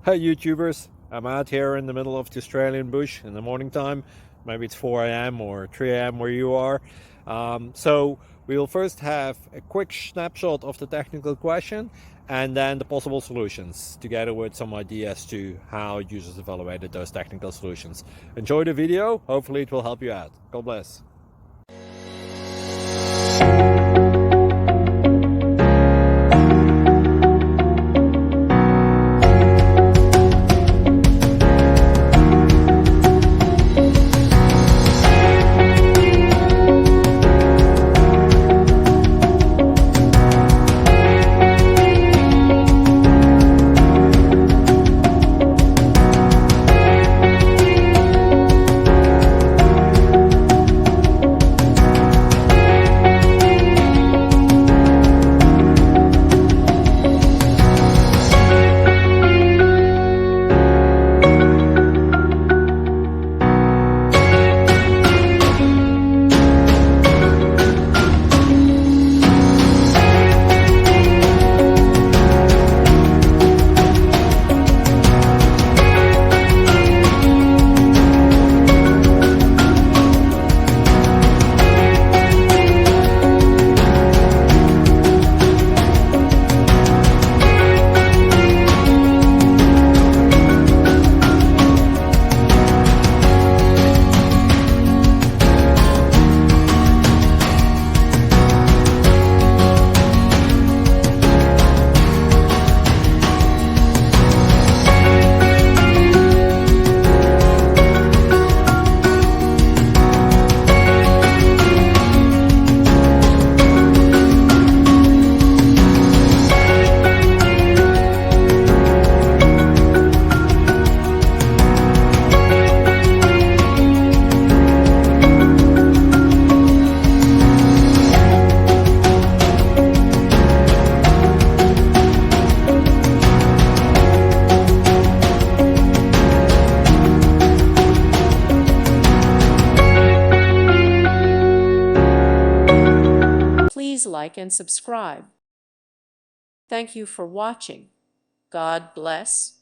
Hey YouTubers, I'm out here in the middle of the Australian bush in the morning time. Maybe it's 4 a.m. or 3 a.m. where you are. So we'll first have a quick snapshot of the technical question and then the possible solutions, together with some ideas to how users evaluated those technical solutions. Enjoy the video, hopefully it will help you out. God bless. Please like and subscribe. Thank you for watching. God bless.